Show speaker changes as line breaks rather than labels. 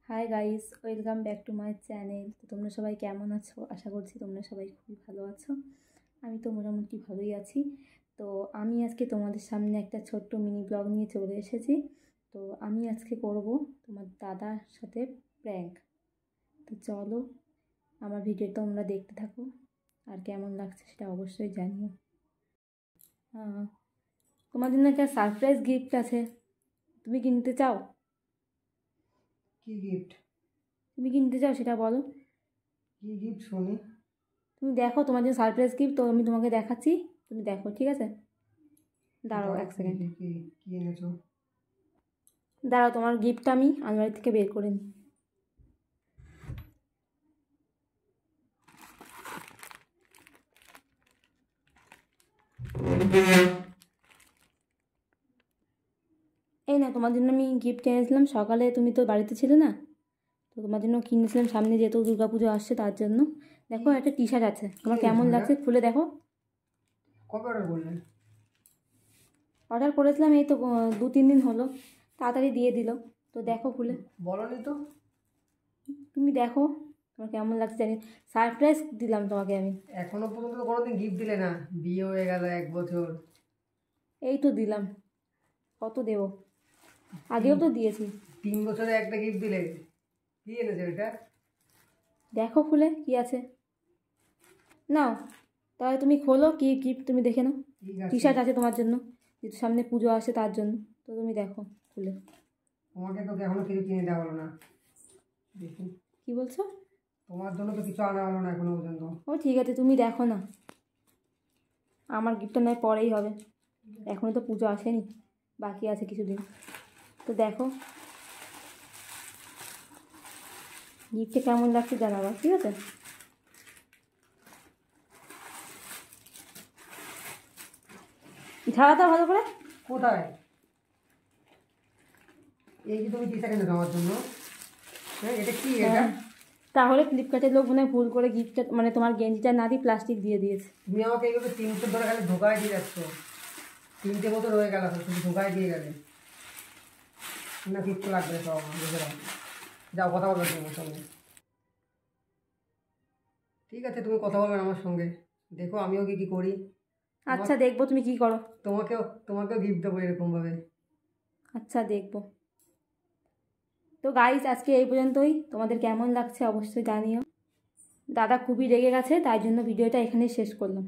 Hi guys, welcome back to my channel. তো তোমরা সবাই কেমন আছো? আশা করছি তোমরা সবাই খুবই ভালো আছো। আমি তো মোটামুটি ভালোই আছি। তো আমি আজকে তোমাদের সামনে একটা ছোট্ট মিনি ব্লগ নিয়ে চলে এসেছি। তো আমি আজকে করব তোমার দাদার সাথে প্র্যাঙ্ক। তো চলো আমার ভিডিও তোমরা দেখতে থাকো, আর কেমন লাগছে সেটা অবশ্যই জানিও। তোমার জন্য একটা সারপ্রাইজ গিফট আছে, তুমি কিনতে চাও?
কি গিফট?
তুমি কিনতে চাও সেটা বলো।
কি গিফট শুনি?
তুমি দেখো, তোমার জন্য সারপ্রাইজ গিফট, তো আমি তোমাকে দেখাচ্ছি, তুমি দেখো, ঠিক আছে? দাঁড়াও এক সেকেন্ড,
কি এনেছো?
দাঁড়াও, তোমার গিফটটা আমি আলমারি থেকে বের করে নিই। এই না, তোমার জন্য আমি গিফট এনেছিলাম। সকালে তুমি তো বাড়িতে ছিলে না, তো তোমার জন্য কিনেছিলাম, সামনে যেহেতু দুর্গাপুজো আসছে তার জন্য। দেখো একটা টি শার্ট আছে, তোমার কেমন লাগছে খুলে দেখো।
কবে অর্ডার করলেন?
অর্ডার করেছিলাম এই তো 2-3 দিন হলো, তাড়াতাড়ি দিয়ে দিল। তো দেখো খুলে।
বলনি তো।
তুমি দেখো তোমার কেমন লাগছে, জানি সারপ্রাইজ দিলাম তোমাকে আমি।
এখনো পর্যন্ত তো কোনোদিন গিফট দিলে না, বিয়ে হয়ে গেল 1 বছর।
এই তো দিলাম, কত দেবো, আগেও তো দিয়েছি।
3 বছরে একটা গিফট দিলে? কি এনেছে এটা?
দেখো খুলে কি আছে, নাও তাহলে তুমি খোলো, কি গিফট তুমি দেখে নাও। টি শার্ট আছে তোমার জন্য, যেহেতু সামনে পুজো আসে তার জন্য। তো তুমি দেখো খুলে।
তোমাকে তো এখনো কিছু কিনে দেওয়া হলো না। দেখি।
কি বলছো?
তোমার জন্য তো কিছু আনা হলো না এখনো পর্যন্ত।
ও ঠিক আছে, তুমি দেখো না, আমার গিফটটা নয় পরেই হবে, এখনও তো পুজো আসেনি, বাকি আছে কিছুদিন। তো দেখো গিফটটা কেমন লাগছে জানাবা, ঠিক আছে? ঝাড়াটা ভালো করে।
কোথায়? এই যে তুমি টি শার্ট এনেছো আমার জন্য, হ্যাঁ এটা কি এটা?
তাহলে ফ্লিপকার্টের লোক মনে হয় ভুল করে গিফটটা, মানে তোমার গেঞ্জিটা না দিয়ে প্লাস্টিক দিয়ে দিয়েছে।
তুমি আমাকে এইভাবে 3 বছর ধরে খালি ধোকায় দিয়ে যাচ্ছ। 3টে বছর হয়ে গেল, শুধু ধোকায় দিয়ে গেলে না। কিচ্ছু লাগবে না, সব আমার বুঝলাম। যাও কথা বলবে তোমার সঙ্গে। ঠিক আছে, তুমি কথা বলবে আমার সঙ্গে, দেখো আমিও কি করি।
আচ্ছা দেখবো তুমি কি করো।
তোমাকেও গিফট দেবো এরকমভাবে।
আচ্ছা দেখবো। তো গাইস আজকে এই পর্যন্তই, তোমাদের কেমন লাগছে অবশ্যই জানিও। দাদা খুবই রেগে গেছে, তাই জন্য ভিডিওটা এখানেই শেষ করলাম।